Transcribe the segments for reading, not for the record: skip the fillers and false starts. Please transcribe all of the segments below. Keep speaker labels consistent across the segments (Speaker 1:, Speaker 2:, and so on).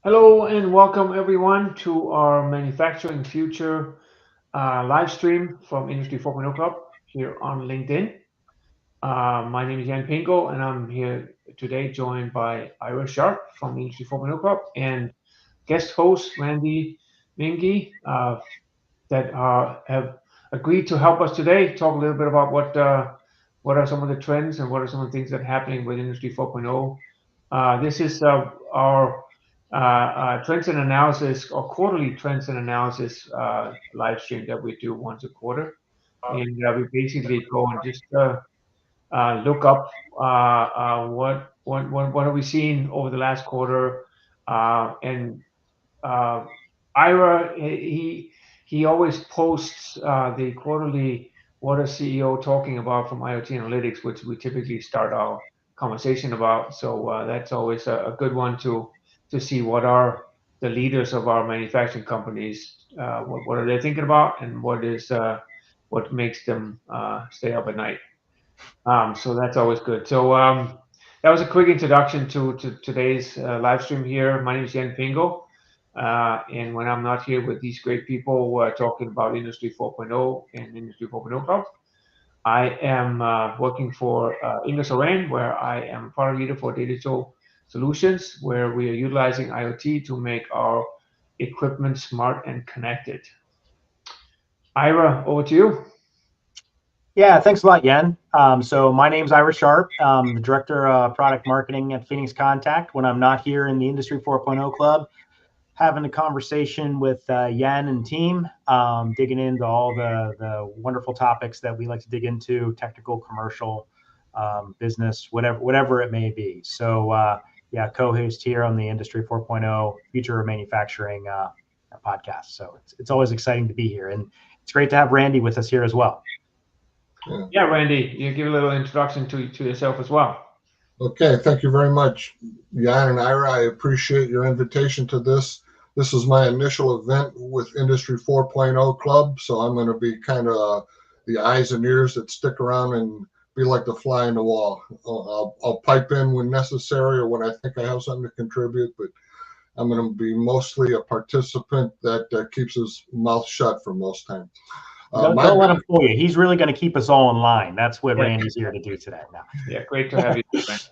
Speaker 1: Hello and welcome everyone to our Manufacturing Future live stream from Industry 4.0 Club here on LinkedIn. My name is Jan Pingel and I'm here today joined by Ira Sharp from Industry 4.0 Club and guest host Randy Mingee that have agreed to help us today talk a little bit about what are some of the trends and what are some of the things that are happening with Industry 4.0. This is our trends and analysis or quarterly trends and analysis live stream that we do once a quarter. And we basically go and just look up what are we seeing over the last quarter. And Ira, he always posts the quarterly what a CEO talking about from IoT analytics, which we typically start our conversation about. So that's always a good one to see what are the leaders of our manufacturing companies, what are they thinking about, and what makes them stay up at night. So that's always good. So that was a quick introduction to today's live stream here. My name is Jan Pingel. And when I'm not here with these great people talking about Industry 4.0 and Industry 4.0 Club, I am working for Ingersoll-Rand, where I am a product leader for digital solutions, where we are utilizing IoT to make our equipment smart and connected. Ira, over to you.
Speaker 2: Yeah, thanks a lot, Yen. So my name's Ira Sharp. I'm the Director of Product Marketing at Phoenix Contact. When I'm not here in the Industry 4.0 Club, having a conversation with Yen and team, digging into all the wonderful topics that we like to dig into, technical, commercial, business, whatever it may be. So yeah, co-host here on the Industry 4.0 Future of Manufacturing podcast. So it's always exciting to be here. And it's great to have Randy with us here as well.
Speaker 1: Yeah, Randy, you give a little introduction to yourself as well.
Speaker 3: Okay, thank you very much, Jan and Ira. I appreciate your invitation to this. This is my initial event with Industry 4.0 Club, so I'm going to be kind of the eyes and ears that stick around and be like the fly in the wall. I'll pipe in when necessary or when I think I have something to contribute, but I'm going to be mostly a participant that keeps his mouth shut for most time.
Speaker 2: Don't let him fool you. He's really going to keep us all in line. That's what Randy's here to do today. Now.
Speaker 1: Yeah, great to have you,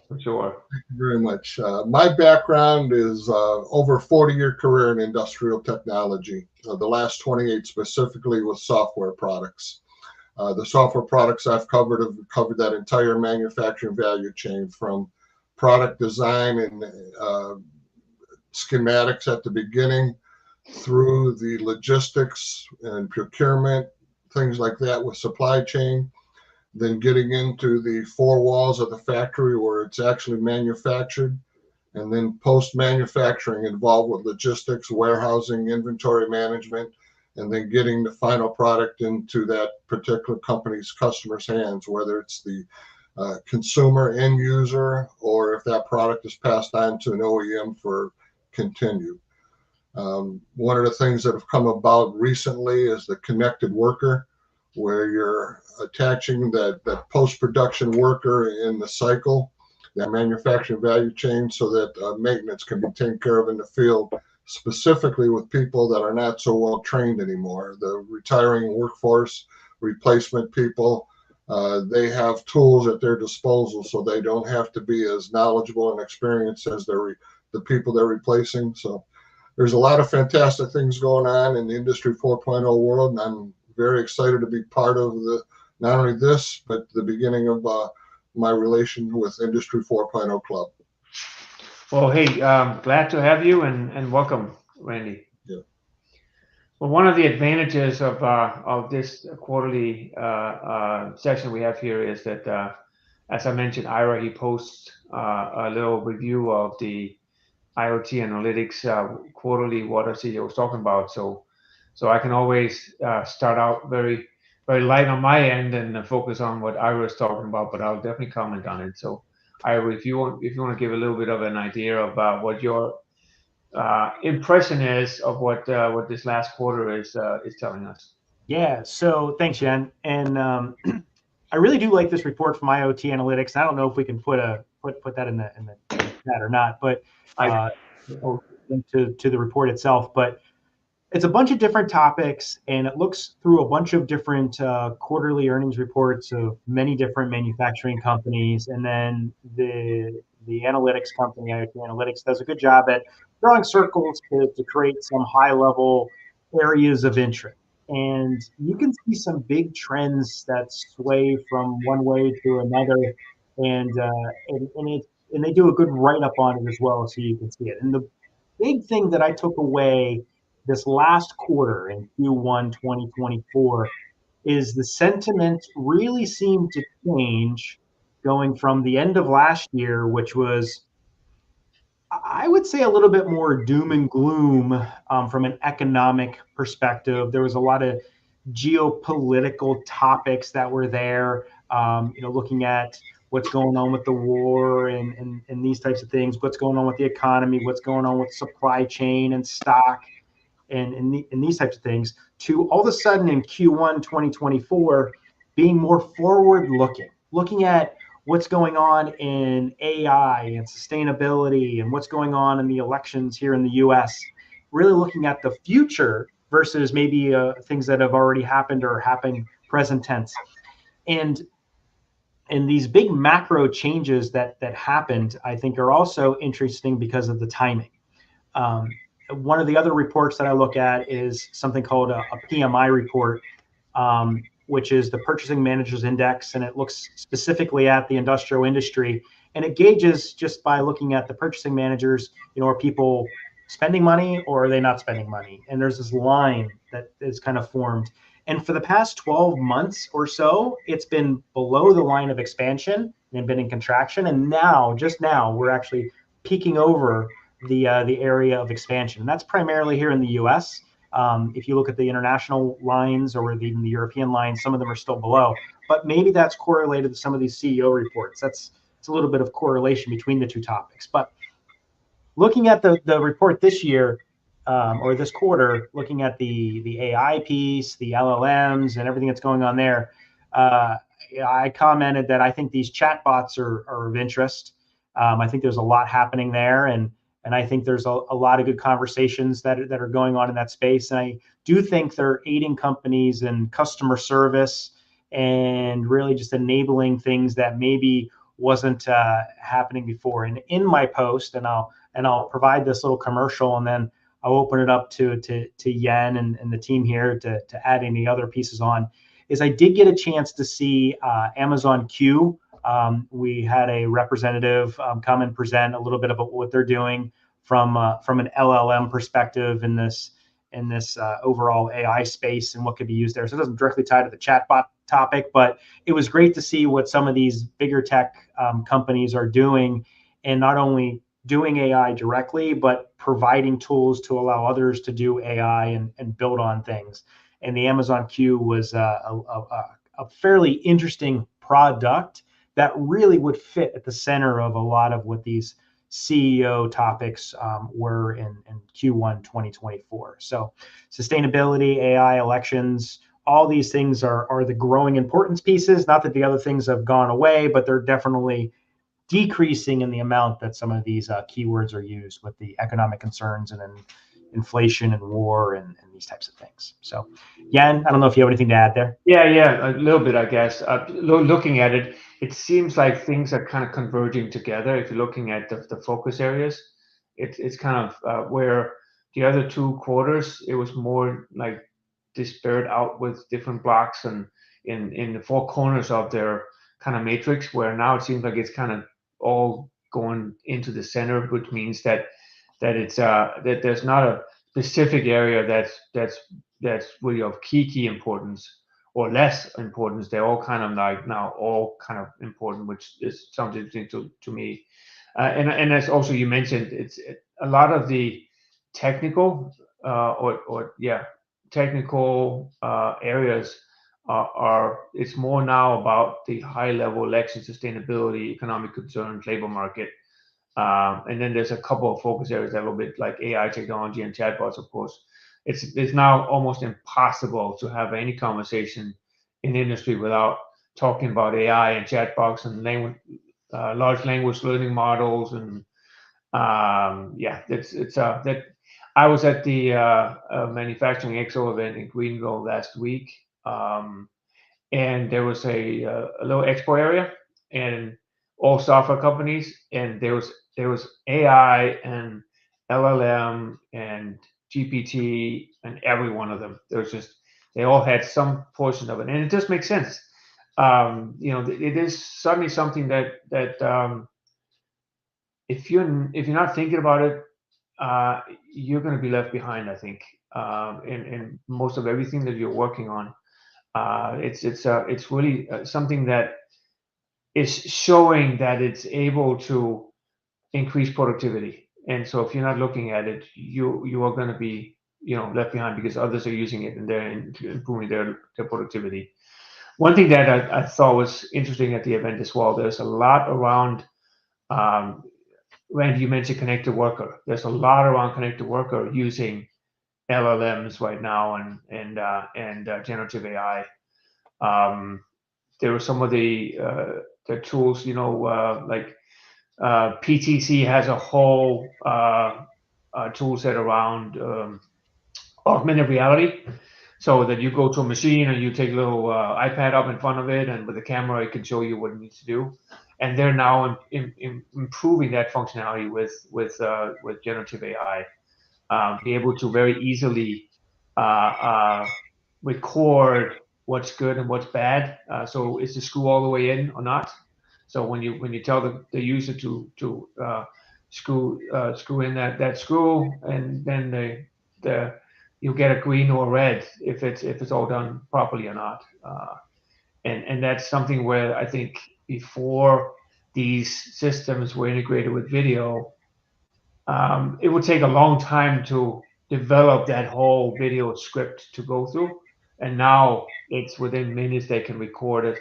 Speaker 1: for sure.
Speaker 3: Thank you very much. My background is over a 40-year career in industrial technology. The last 28 specifically with software products. The software products I've covered have covered that entire manufacturing value chain from product design and schematics at the beginning through the logistics and procurement, things like that with supply chain, then getting into the four walls of the factory where it's actually manufactured, and then post-manufacturing involved with logistics, warehousing, inventory management, and then getting the final product into that particular company's customer's hands, whether it's the consumer end user or if that product is passed on to an OEM for continued. One of the things that have come about recently is the connected worker, where you're attaching that post-production worker in the cycle, that manufacturing value chain, so that maintenance can be taken care of in the field, specifically with people that are not so well trained anymore. The retiring workforce, replacement people, they have tools at their disposal, so they don't have to be as knowledgeable and experienced as the people they're replacing. So there's a lot of fantastic things going on in the Industry 4.0 world, and I'm very excited to be part of not only this, but the beginning of my relation with Industry 4.0 Club.
Speaker 1: Well, hey, glad to have you and welcome, Randy.
Speaker 3: Yeah.
Speaker 1: Well, one of the advantages of this quarterly session we have here is that, as I mentioned, Ira, he posts a little review of the IoT analytics quarterly what our CEO was talking about. So I can always start out very light on my end and focus on what Ira is talking about, but I'll definitely comment on it. So Ira, if you want to give a little bit of an idea about what your impression is of what this last quarter is telling us.
Speaker 2: Yeah. So thanks, Jen. And I really do like this report from IoT Analytics. I don't know if we can put that in the chat or not, but into the report itself, but it's a bunch of different topics, and it looks through a bunch of different quarterly earnings reports of many different manufacturing companies, and then the analytics company, IoT Analytics, does a good job at drawing circles to create some high level areas of interest. And you can see some big trends that sway from one way to another, and they do a good write up on it as well, so you can see it. And the big thing that I took away this last quarter in Q1 2024 is the sentiment really seemed to change going from the end of last year, which was, I would say, a little bit more doom and gloom from an economic perspective. There was a lot of geopolitical topics that were there, looking at what's going on with the war and these types of things, what's going on with the economy, what's going on with supply chain and stock and these types of things, to all of a sudden in Q1 2024 being more forward looking at what's going on in AI and sustainability and what's going on in the elections here in the US, really looking at the future versus maybe things that have already happened or happening present tense. And these big macro changes that happened, I think, are also interesting because of the timing. One of the other reports that I look at is something called a PMI report, which is the Purchasing Managers Index, and it looks specifically at the industrial industry. And it gauges just by looking at the purchasing managers, are people spending money or are they not spending money? And there's this line that is kind of formed. And for the past 12 months or so, it's been below the line of expansion and been in contraction. And just now, we're actually peaking over the area of expansion. And that's primarily here in the US. If you look at the international lines or even the European lines, some of them are still below. But maybe that's correlated to some of these CEO reports. It's a little bit of correlation between the two topics. But looking at the report this year, or this quarter, looking at the AI piece, the LLMs, and everything that's going on there, I commented that I think these chatbots are of interest. I think there's a lot happening there, and I think there's a lot of good conversations that are going on in that space. And I do think they're aiding companies in customer service and really just enabling things that maybe wasn't happening before. And in my post, and I'll provide this little commercial, and then I'll open it up to Yen and the team here to add any other pieces on, is I did get a chance to see Amazon Q. We had a representative come and present a little bit about what they're doing from an LLM perspective in this overall AI space and what could be used there. So it doesn't directly tie to the chatbot topic, but it was great to see what some of these bigger tech companies are doing, and not only doing AI directly, but providing tools to allow others to do AI and build on things. And the Amazon Q was a fairly interesting product that really would fit at the center of a lot of what these CEO topics were in Q1 2024. So sustainability, AI, elections, all these things are the growing importance pieces. Not that the other things have gone away, but they're definitely decreasing in the amount that some of these keywords are used with the economic concerns and then inflation and war and these types of things. So, Jan, I don't know if you have anything to add there.
Speaker 1: Yeah, a little bit, I guess. Looking at it, it seems like things are kind of converging together. If you're looking at the focus areas, it's kind of where the other 2 quarters, it was more like disparate out with different blocks and in the 4 corners of their kind of matrix, where now it seems like it's kind of all going into the center, which means that it's that there's not a specific area that's really of key importance or less importance. They're all kind of like now all kind of important, which is something interesting to me. And as also you mentioned, a lot of the technical technical areas are it's more now about the high level election, sustainability, economic concerns, labor market. And then there's a couple of focus areas that are a little bit like AI technology and chatbots, of course. It's now almost impossible to have any conversation in the industry without talking about AI and chatbots and large language learning models and Yeah, it's that I was at the manufacturing expo event in Greenville last week, and there was a little expo area and all software companies, and there was AI and LLM and GPT and every one of them. There was just they all had some portion of it, and it just makes sense. It is suddenly something that if you're not thinking about it, you're going to be left behind. I think in most of everything that you're working on. It's really something that is showing that it's able to increase productivity. And so if you're not looking at it, you are going to be left behind because others are using it and they're improving their productivity. One thing that I thought was interesting at the event as well, there's a lot around. Um, Randy, you mentioned connected worker. There's a lot around connected worker using LLMs right now and generative AI. Um, there were some of the tools, like PTC has a whole tool set around augmented reality, so that you go to a machine and you take a little iPad up in front of it, and with the camera, it can show you what it needs to do. And they're now improving that functionality with generative AI, be able to very easily uh, record what's good and what's bad. So is the screw all the way in or not? So when you tell the user to screw in that screw, and then the you get a green or red if it's all done properly or not. And that's something where I think before these systems were integrated with video, it would take a long time to develop that whole video script to go through. And now it's within minutes they can record it,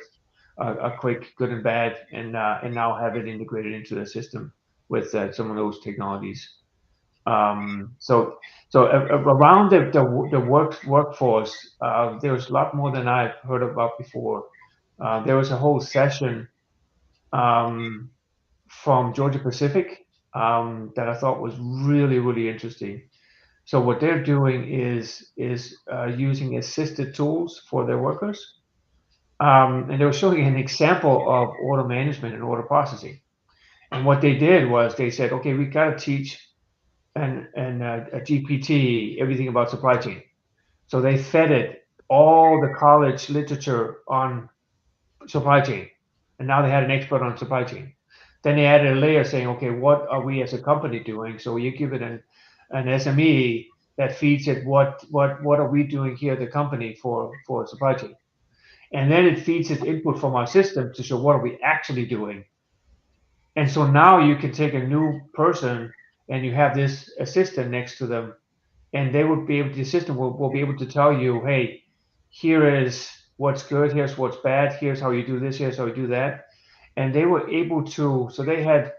Speaker 1: a quick good and bad, and now have it integrated into the system with some of those technologies. Around the workforce, there's a lot more than I've heard about before. There was a whole session um, from Georgia Pacific that I thought was really, really interesting. So what they're doing is using assisted tools for their workers, and they were showing an example of order management and order processing. And what they did was they said, okay, we got to teach a GPT everything about supply chain. So they fed it all the college literature on supply chain, and now they had an expert on supply chain. Then they added a layer saying, okay, what are we as a company doing? So you give it an SME that feeds it what are we doing here at the company for supply chain, and then it feeds it input from our system to show what are we actually doing. And so now you can take a new person and you have this assistant next to them, and they would be able, the system will be able to tell you, hey, here is what's good, here's what's bad, here's how you do this, here's how you do that. And they were able to, so they had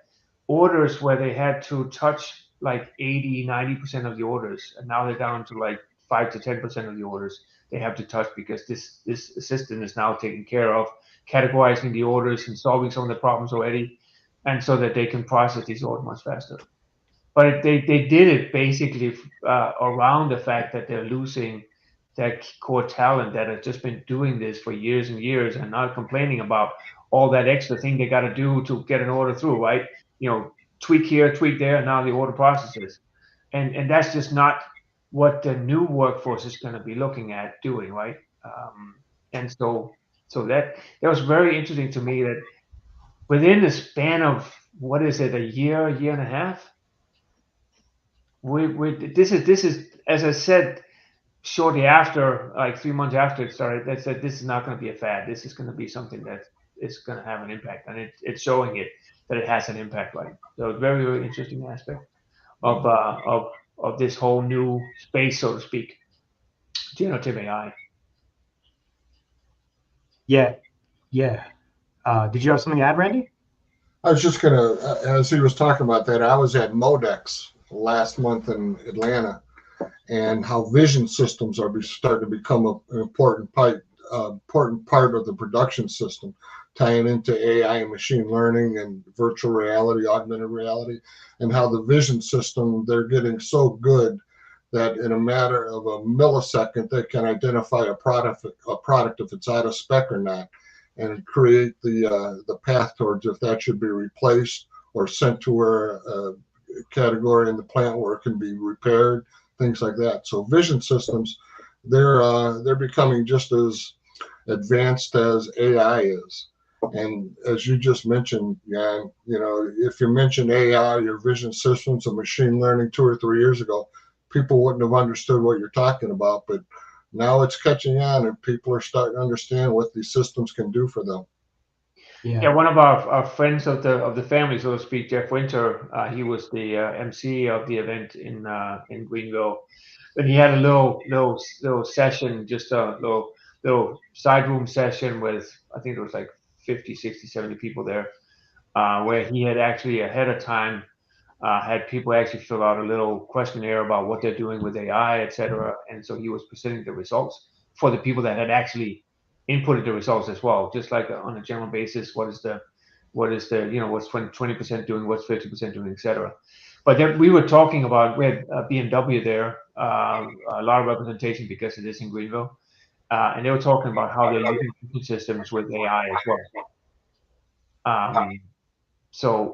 Speaker 1: orders where they had to touch like 80-90% of the orders, and now they're down to like 5 to 10% of the orders they have to touch, because this assistant is now taking care of categorizing the orders and solving some of the problems already, and so that they can process these orders much faster. But they did it basically around the fact that they're losing that core talent that has just been doing this for years and years, and not complaining about all that extra thing they got to do to get an order through, right? Tweak here, tweak there, and now the order processes. And that's just not what the new workforce is going to be looking at doing, right? And so that was very interesting to me, that within the span of, what is it, a year and a half, this is as I said shortly after, like 3 months after it started, that said this is not going to be a fad. This is going to be something that is going to have an impact, and it's showing it that it has an impact, right? So very, very interesting aspect of this whole new space, so to speak, generative AI.
Speaker 2: Yeah, yeah. Did you have something to add, Randy?
Speaker 3: I was just gonna, as he was talking about that, I was at Modex last month in Atlanta, and how vision systems are starting to become an important important part of the production system, tying into AI and machine learning and virtual reality, augmented reality, and how the vision system, they're getting so good that in a matter of a millisecond, they can identify a product if it's out of spec or not, and create the path towards if that should be replaced or sent to a category in the plant where it can be repaired, things like that. So vision systems, they're becoming just as advanced as AI is. And as you just mentioned, Jan, if you mention AI, your vision systems and machine learning 2 or 3 years ago, people wouldn't have understood what you're talking about. But now it's catching on, and people are starting to understand what these systems can do for them.
Speaker 1: Yeah, one of our friends of the family, so to speak, Jeff Winter, he was the MC of the event in Greenville, and he had a little session, just a little side room session with, I think there was like 50, 60, 70 people there, where he had actually ahead of time had people actually fill out a little questionnaire about what they're doing with AI, et cetera. And so he was presenting the results for the people that had actually inputted the results as well, just like on a general basis, what's 20% doing, what's 50% doing, et cetera. But then we were talking about, we had BMW there, a lot of representation because it is in Greenville. And they were talking about how they're using systems with AI as well. So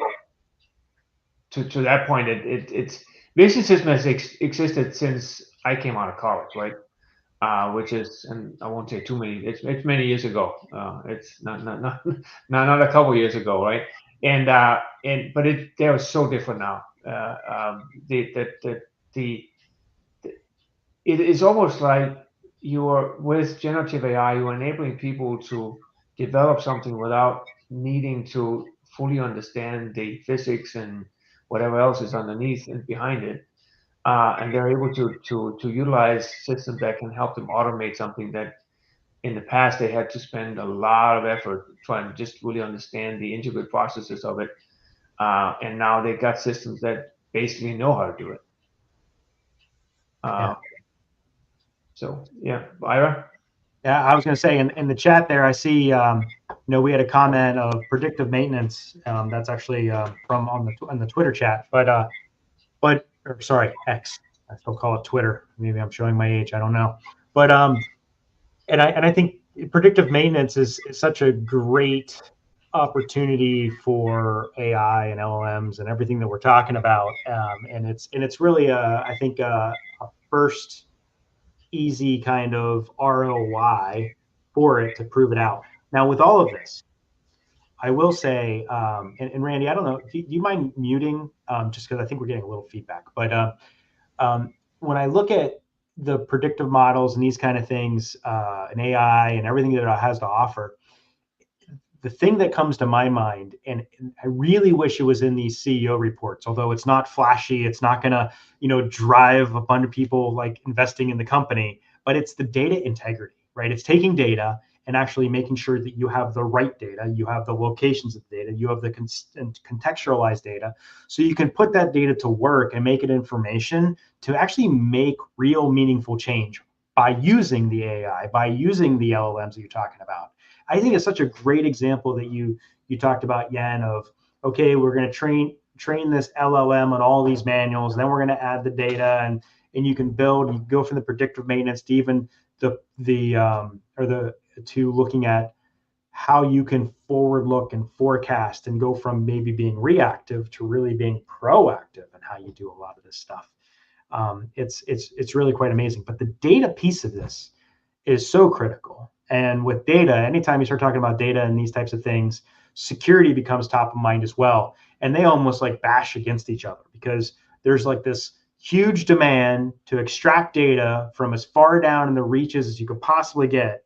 Speaker 1: to that point, it's vision system has existed since I came out of college, right? Which is, and I won't say too many. It's many years ago. It's not a couple years ago, right? But they are so different now. It is almost like you're with generative AI, you're enabling people to develop something without needing to fully understand the physics and whatever else is underneath and behind it. And they're able to utilize systems that can help them automate something that in the past they had to spend a lot of effort trying to just really understand the intricate processes of it. And now they've got systems that basically know how to do it. So yeah, Ira?
Speaker 2: Yeah, I was going to say in the chat there, I see, we had a comment of predictive maintenance. That's actually from on the Twitter chat, or sorry, X. I still call it Twitter. Maybe I'm showing my age. I don't know. But and I think predictive maintenance is such a great opportunity for AI and LLMs and everything that we're talking about. And it's really I think a first easy kind of ROI for it to prove it out. Now, with all of this, I will say, and Randy, I don't know, do you mind muting? Just because I think we're getting a little feedback. But when I look at the predictive models and these kind of things, and AI and everything that it has to offer, the thing that comes to my mind, and I really wish it was in these CEO reports, although it's not flashy, it's not going to, drive a bunch of people like investing in the company, but it's the data integrity, right? It's taking data and actually making sure that you have the right data, you have the locations of the data, you have the contextualized data, so you can put that data to work and make it information to actually make real meaningful change by using the AI, by using the LLMs that you're talking about. I think it's such a great example that you talked about, Jan, of, okay, we're going to train this LLM on all these manuals, then we're going to add the data, and you can go from the predictive maintenance to even to looking at how you can forward look and forecast and go from maybe being reactive to really being proactive in how you do a lot of this stuff. It's really quite amazing. But the data piece of this is so critical. And with data, anytime you start talking about data and these types of things, security becomes top of mind as well. And they almost like bash against each other because there's like this huge demand to extract data from as far down in the reaches as you could possibly get.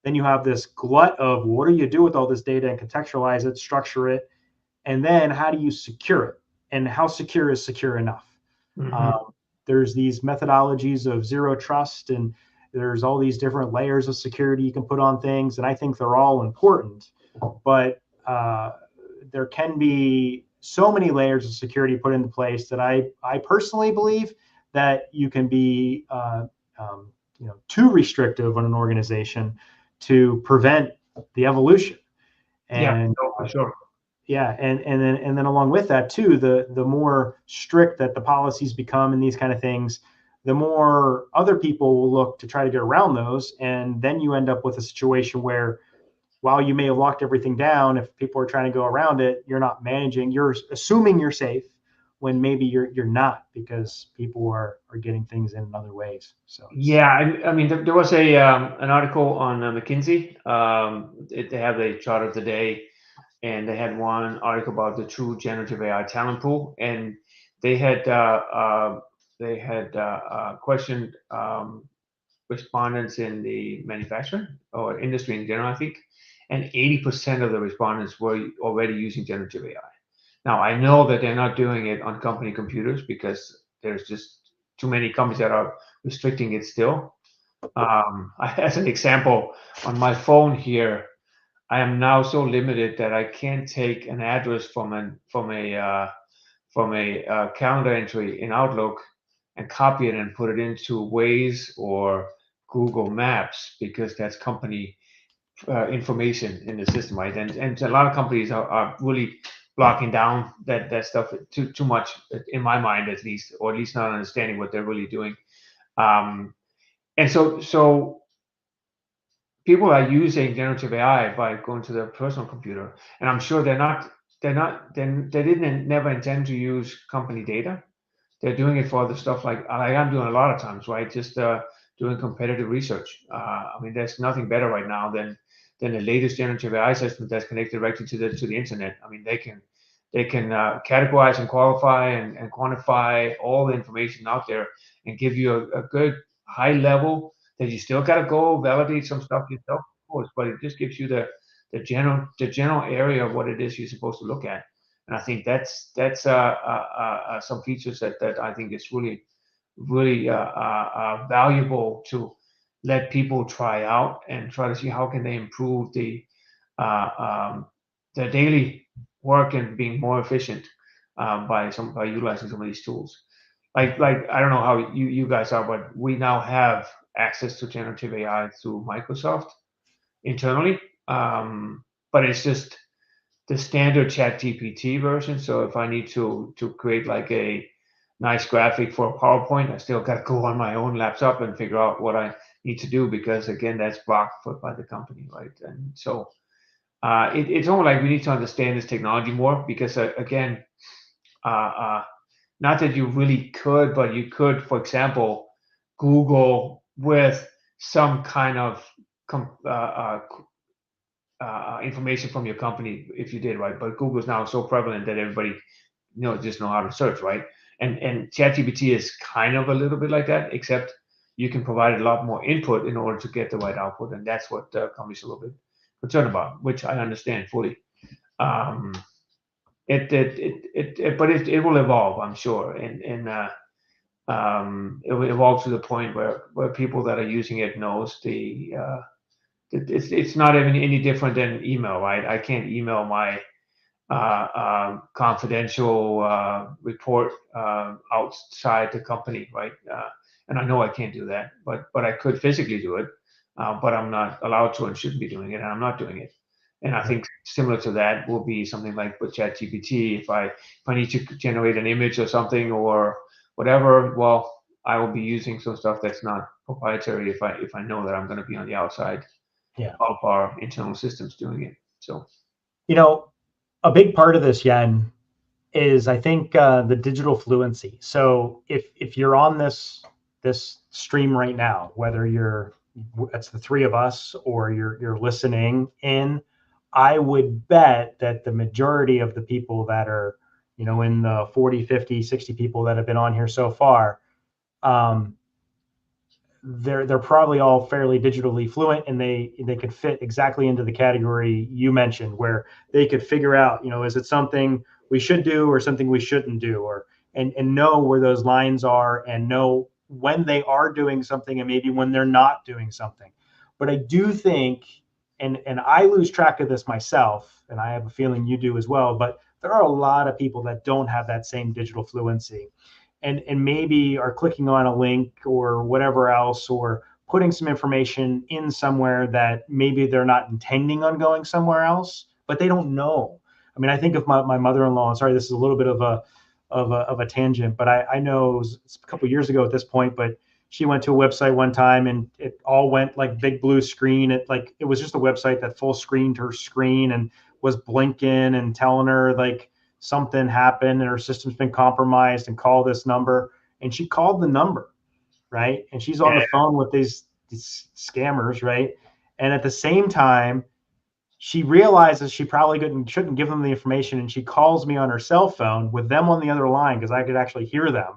Speaker 2: Then you have this glut of what do you do with all this data and contextualize it, structure it, and then how do you secure it? And how secure is secure enough? Mm-hmm. There's these methodologies of zero trust, and there's all these different layers of security you can put on things, and I think they're all important. But there can be so many layers of security put into place that I personally believe that you can be too restrictive on an organization to prevent the evolution.
Speaker 1: Yeah,
Speaker 2: And
Speaker 1: no, for sure.
Speaker 2: yeah, and then along with that too, the more strict that the policies become and these kind of things, the more other people will look to try to get around those, and then you end up with a situation where, while you may have locked everything down, if people are trying to go around it, you're not managing. You're assuming you're safe when maybe you're not, because people are getting things in other ways. So
Speaker 1: Yeah, I mean, there was a an article on McKinsey. They have a chart of the day, and they had one article about the true generative AI talent pool, and they had questioned respondents in the manufacturing or industry in general, I think, and 80% of the respondents were already using generative AI. Now, I know that they're not doing it on company computers because there's just too many companies that are restricting it still. As an example, on my phone here, I am now so limited that I can't take an address from a calendar entry in Outlook and copy it and put it into Waze or Google Maps because that's company information in the system, right? And a lot of companies are really blocking down that stuff too much, in my mind at least, or at least not understanding what they're really doing. And so people are using generative AI by going to their personal computer, and I'm sure they didn't never intend to use company data. They're doing it for other stuff like I'm doing a lot of times, right? Just doing competitive research. I mean, there's nothing better right now than the latest generative AI system that's connected directly to the internet. I mean, they can categorize and qualify and quantify all the information out there and give you a good high level that you still got to go validate some stuff yourself, of course, but it just gives you the general area of what it is you're supposed to look at. And I think that's some features that I think is really valuable to let people try out and try to see how can they improve uh, um, the daily work and being more efficient by utilizing some of these tools. Like I don't know how you guys are, but we now have access to generative AI through Microsoft internally, but it's just the standard chat GPT version. So if I need to create like a nice graphic for a PowerPoint, I still got to go on my own laptop and figure out what I need to do because again, that's blocked by the company, right? And so it's almost like we need to understand this technology more because again, uh, uh, not that you really could, but you could, for example, Google with some kind of information from your company if you did, right? But Google's now so prevalent that everybody just know how to search, right? And ChatGPT is kind of a little bit like that, except you can provide a lot more input in order to get the right output, and that's what companies are a little bit concerned about, which I understand fully. Um, but it will evolve, I'm sure, and it will evolve to the point where people that are using it knows it's not even any different than email, right? I can't email my confidential report outside the company, right? And I know I can't do that, but I could physically do it, but I'm not allowed to and shouldn't be doing it, and I'm not doing it. And I think similar to that will be something like with ChatGPT. If I need to generate an image or something or whatever, well, I will be using some stuff that's not proprietary if I know that I'm going to be on the outside
Speaker 2: yeah,
Speaker 1: of our internal systems doing it. So
Speaker 2: you know, a big part of this, Yen, is I think the digital fluency. So if you're on this stream right now, whether it's the three of us or you're listening in, I would bet that the majority of the people that are, in the 40, 50, 60 people that have been on here so far, um, they're probably all fairly digitally fluent, and they could fit exactly into the category you mentioned, where they could figure out, is it something we should do or something we shouldn't do, or and know where those lines are and know when they are doing something and maybe when they're not doing something. But I do think, and I lose track of this myself, and I have a feeling you do as well, but there are a lot of people that don't have that same digital fluency, and maybe are clicking on a link or whatever else, or putting some information in somewhere that maybe they're not intending on going somewhere else, but they don't know. I mean, I think of my mother-in-law. Sorry, this is a little bit of a tangent, but I know it's a couple of years ago at this point, but she went to a website one time and it all went like big blue screen. It was just a website that full screened her screen and was blinking and telling her like something happened and her system's been compromised and call this number. And she called the number, right? And she's on the phone with these scammers, right? And at the same time, she realizes she probably shouldn't give them the information. And she calls me on her cell phone with them on the other line because I could actually hear them.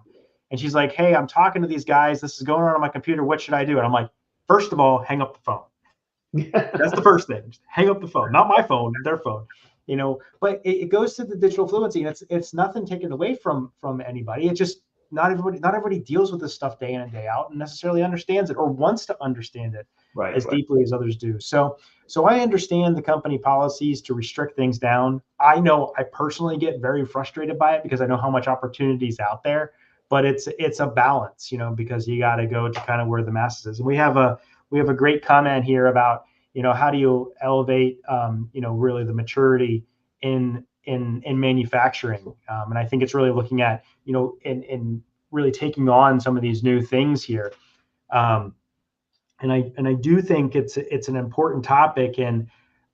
Speaker 2: And she's like, hey, I'm talking to these guys. This is going on my computer. What should I do? And I'm like, first of all, hang up the phone. That's the first thing. Just hang up the phone, not my phone, their phone. But it goes to the digital fluency, and it's nothing taken away from anybody. It's just not everybody deals with this stuff day in and day out and necessarily understands it or wants to understand it as deeply as others do. So I understand the company policies to restrict things down. I know I personally get very frustrated by it because I know how much opportunity is out there, but it's a balance, because you got to go to kind of where the masses is. And we have a great comment here about, how do you elevate, really the maturity in manufacturing. And I think it's really looking at, in really taking on some of these new things here. And I do think it's an important topic. And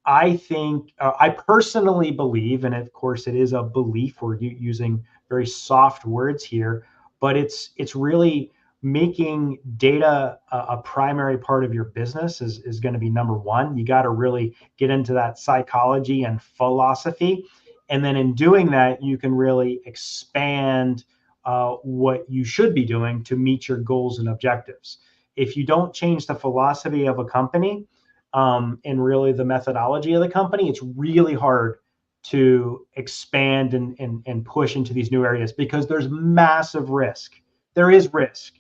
Speaker 2: I think, I personally believe, and of course it is a belief, we're using very soft words here, but it's really making data a primary part of your business is going to be number one. You got to really get into that psychology and philosophy. And then in doing that, you can really expand what you should be doing to meet your goals and objectives. If you don't change the philosophy of a company and really the methodology of the company, it's really hard to expand and push into these new areas because there's massive risk. There is risk.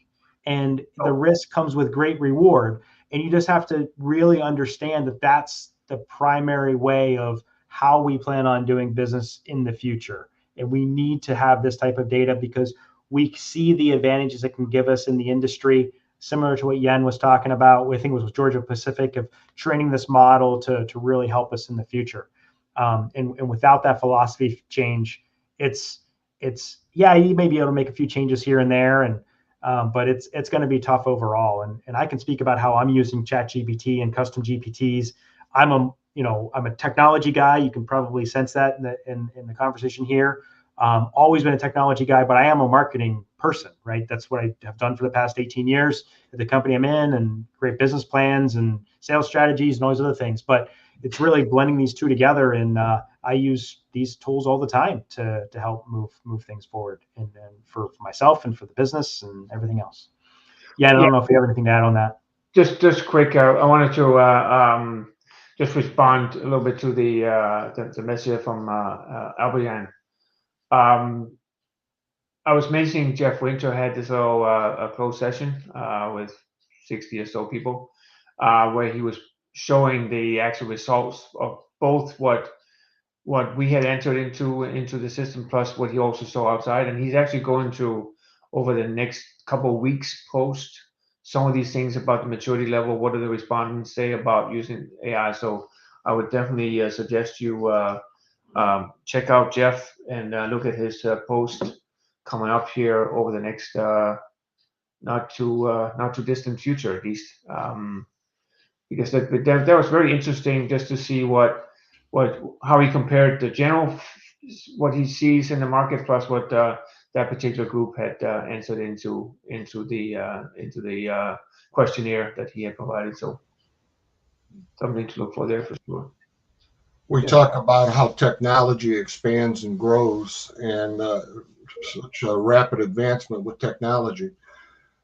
Speaker 2: And the risk comes with great reward. And you just have to really understand that that's the primary way of how we plan on doing business in the future. And we need to have this type of data because we see the advantages it can give us in the industry, similar to what Yen was talking about. I think it was with Georgia Pacific, of training this model to really help us in the future. And without that philosophy change, it's you may be able to make a few changes here and there, but it's going to be tough overall. And I can speak about how I'm using ChatGPT and custom GPTs. I'm a technology guy. You can probably sense that in the conversation here. Always been a technology guy, but I am a marketing person, right? That's what I have done for the past 18 years at the company I'm in, and great business plans and sales strategies and all those other things. But it's really blending these two together, and I use these tools all the time to help move things forward, and for myself and for the business and everything else. Yeah, I don't know if you have anything to add on that.
Speaker 1: Just quick. I wanted to just respond a little bit to the message from Albion. I was mentioning Jeff Winter had this little a closed session with 60 or so people, where he was showing the actual results of both what we had entered into the system plus what he also saw outside, and he's actually going to, over the next couple of weeks, post some of these things about the maturity level. What do the respondents say about using AI? So I would definitely suggest you check out Jeff and look at his post coming up here over the next not too distant future, at least, because that was very interesting just to see how he compared the general what he sees in the market plus what that particular group had answered into the questionnaire that he had provided. So something to look for there for sure.
Speaker 3: We talk about how technology expands and grows, and such a rapid advancement with technology.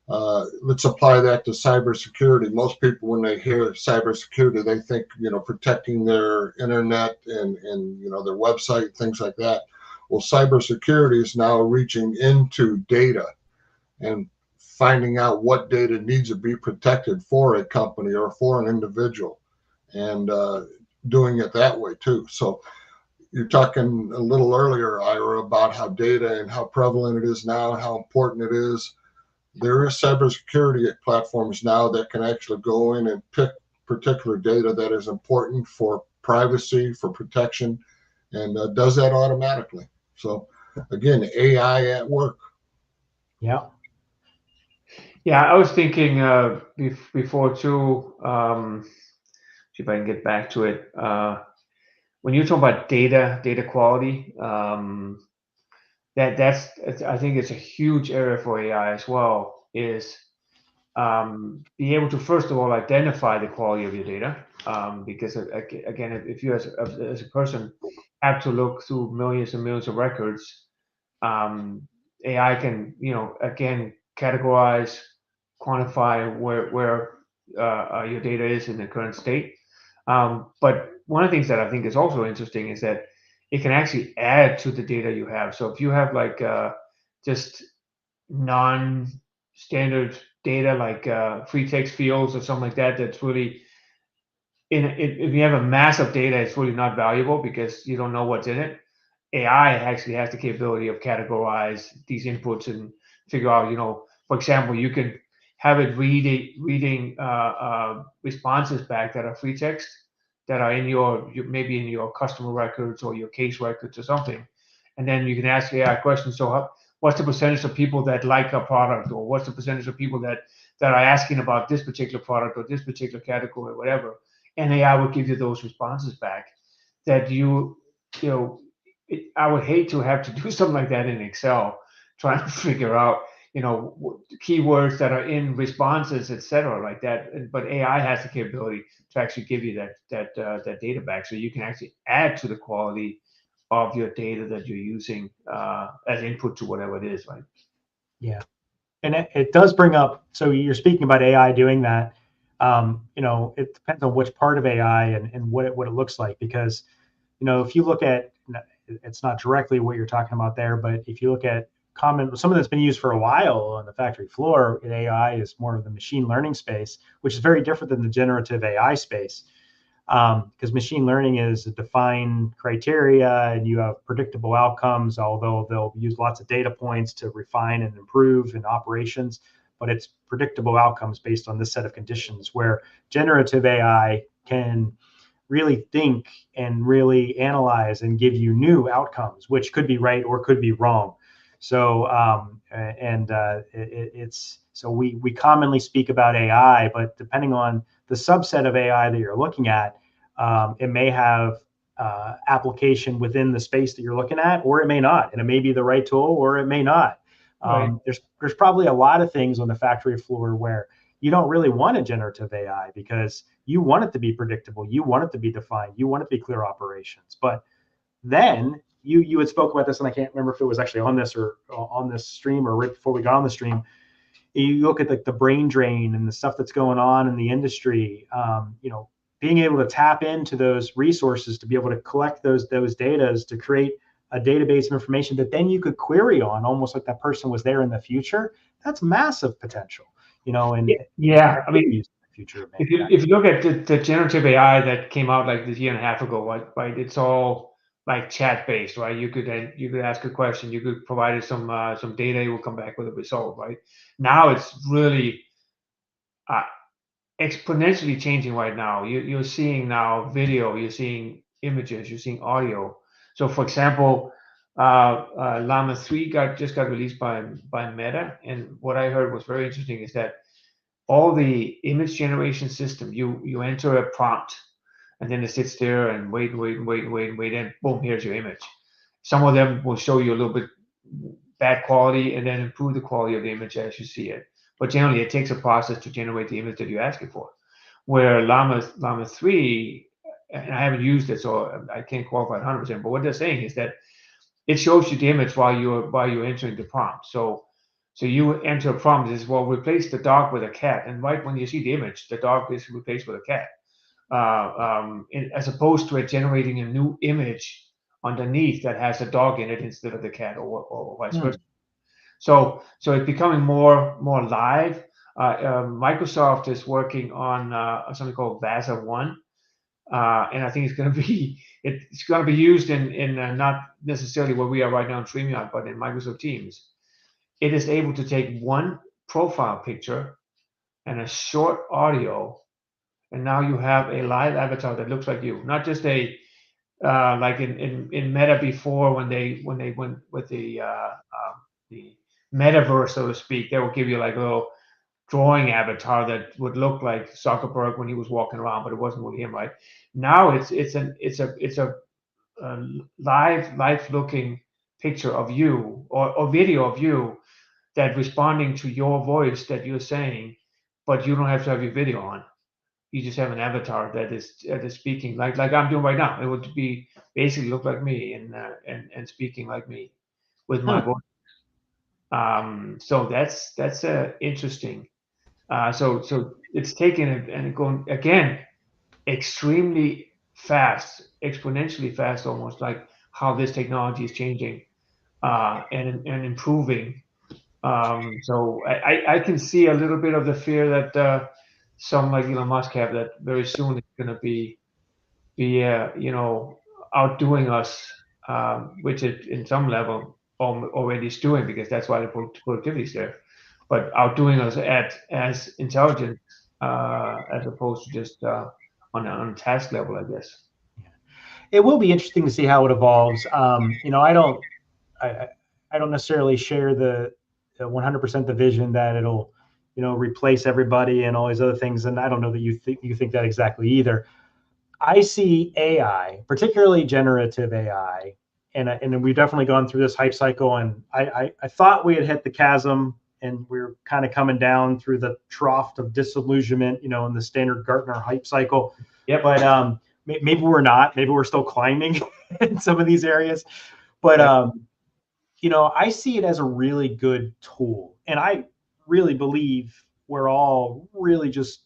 Speaker 3: Let's apply that to cybersecurity. Most people, when they hear cybersecurity, they think, protecting their internet and their website, things like that. Well, cybersecurity is now reaching into data and finding out what data needs to be protected for a company or for an individual, and doing it that way too. So you're talking a little earlier, Ira, about how data and how prevalent it is now and how important it is. there is cybersecurity platforms now that can actually go in and pick particular data that is important for privacy, for protection, and does that automatically. So again, AI at work.
Speaker 2: Yeah.
Speaker 1: Yeah, I was thinking before too. See if I can get back to it. When you talk about data quality, I think it's a huge area for AI as well. Is be able to first of all identify the quality of your data, because again, if you as a person have to look through millions and millions of records, AI can again categorize, quantify where your data is in the current state. But one of the things that I think is also interesting is that it can actually add to the data you have. So if you have like just non-standard data like free text fields or something like that, that's really if you have a mass of data, it's really not valuable because you don't know what's in it. AI actually has the capability of categorize these inputs and figure out, for example, you can have it reading responses back that are free text that are in maybe in your customer records or your case records or something, and then you can ask AI questions. So, what's the percentage of people that like a product, or what's the percentage of people that are asking about this particular product or this particular category or whatever, and AI will give you those responses back that you know I would hate to have to do something like that in Excel, trying to figure out, keywords that are in responses, etc., like that. But AI has the capability to actually give you that data back, so you can actually add to the quality of your data that you're using as input to whatever it is, right?
Speaker 2: Yeah. And it does bring up, so you're speaking about AI doing that. It depends on which part of AI and what it looks like, because, if you look at, it's not directly what you're talking about there, but if you look at something that's been used for a while on the factory floor in AI is more of the machine learning space, which is very different than the generative AI space. Because machine learning is a defined criteria and you have predictable outcomes, although they'll use lots of data points to refine and improve in operations, but it's predictable outcomes based on this set of conditions, where generative AI can really think and really analyze and give you new outcomes, which could be right or could be wrong. So so we commonly speak about AI, but depending on the subset of AI that you're looking at, it may have application within the space that you're looking at, or it may not, and it may be the right tool, or it may not.
Speaker 1: Right.
Speaker 2: There's probably a lot of things on the factory floor where you don't really want a generative AI because you want it to be predictable, you want it to be defined, you want it to be clear operations. But then you had spoke about this, and I can't remember if it was actually on this or on this stream or right before we got on the stream. You look at the brain drain and the stuff that's going on in the industry. Being able to tap into those resources to be able to collect those data to create a database of information that then you could query on, almost like that person was there in the future. That's massive potential, and
Speaker 1: Yeah, I mean,
Speaker 2: use the future of
Speaker 1: if you look at the generative AI that came out like this year and a half ago, right? It's all like chat based, right? You could ask a question, you could provide it some data, it will come back with a result, right? Now it's really exponentially changing right now. You're seeing now video, you're seeing images, you're seeing audio. So, for example, Llama 3 just got released by Meta, and what I heard was very interesting is that all the image generation system, you enter a prompt, and then it sits there and wait, and boom, here's your image. Some of them will show you a little bit bad quality and then improve the quality of the image as you see it. But generally, it takes a process to generate the image that you're asking for. Where Llama 3, and I haven't used it, so I can't qualify 100%, but what they're saying is that it shows you the image while you're entering the prompt. So you enter a prompt, is, well, replace the dog with a cat, and right when you see the image, the dog is replaced with a cat, as opposed to it generating a new image underneath that has a dog in it instead of the cat, or vice versa. So it's becoming more live. Microsoft is working on something called VASA 1, and I think it's going to be used in not necessarily where we are right now in StreamYard, but in Microsoft Teams. It is able to take one profile picture and a short audio, and now you have a live avatar that looks like you, not just a like in Meta before when they went with the metaverse, so to speak. They will give you like a little drawing avatar that would look like Zuckerberg when he was walking around, but it wasn't really him, right? Now it's a live looking picture of you, or video of you, that responding to your voice that you're saying, but you don't have to have your video on. You just have an avatar that is speaking like I'm doing right now. It would be basically look like me and speaking like me with my voice. So that's interesting. So it's taken and going again extremely fast, exponentially fast, almost like how this technology is changing and improving. So I can see a little bit of the fear that some like Elon Musk have, that very soon it's going to be outdoing us, which it in some level already is doing, because that's why the productivity is there, but outdoing us at as intelligent as opposed to just on a task level, I guess.
Speaker 2: It will be interesting to see how it evolves. I don't necessarily share the 100% the vision that it'll, replace everybody and all these other things. And I don't know that you think that exactly either. I see AI, particularly generative AI, and we've definitely gone through this hype cycle. And I thought we had hit the chasm, and we're kind of coming down through the trough of disillusionment, in the standard Gartner hype cycle.
Speaker 1: Yep.
Speaker 2: But maybe we're not. Maybe we're still climbing in some of these areas. But I see it as a really good tool, and I really believe we're all really just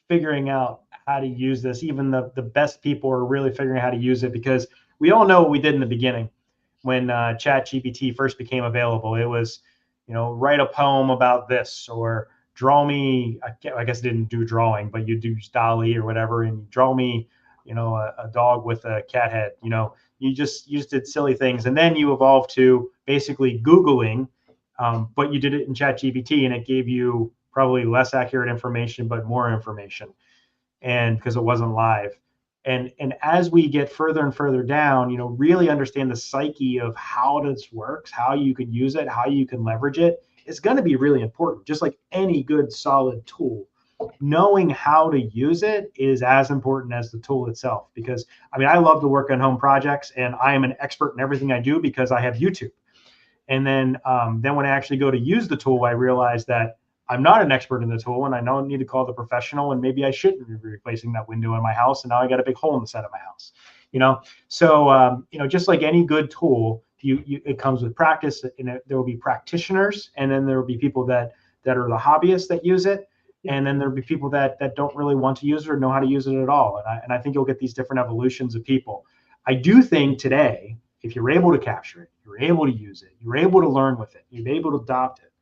Speaker 2: figuring out how to use this. Even the best people are really figuring out how to use it, because we all know what we did in the beginning when ChatGPT first became available. It was, write a poem about this, or draw me. I guess it didn't do drawing, but you do DALL-E or whatever, and draw me, a dog with a cat head. You just did silly things, and then you evolved to basically Googling, but you did it in ChatGPT, and it gave you probably less accurate information, but more information, and because it wasn't live. And as we get further and further down, really understand the psyche of how this works, how you can use it, how you can leverage it, is going to be really important. Just like any good solid tool, knowing how to use it is as important as the tool itself. Because I love to work on home projects, and I am an expert in everything I do because I have YouTube. And then when I actually go to use the tool, I realize that I'm not an expert in the tool, and I don't need to call the professional, and maybe I shouldn't be replacing that window in my house, and now I got a big hole in the side of my house. So just like any good tool, it comes with practice, and there will be practitioners, and then there will be people that are the hobbyists that use it, and then there'll be people that don't really want to use it or know how to use it at all. And I think you'll get these different evolutions of people. I do think today, if you're able to capture it, you're able to use it, you're able to learn with it, you're able to adopt it,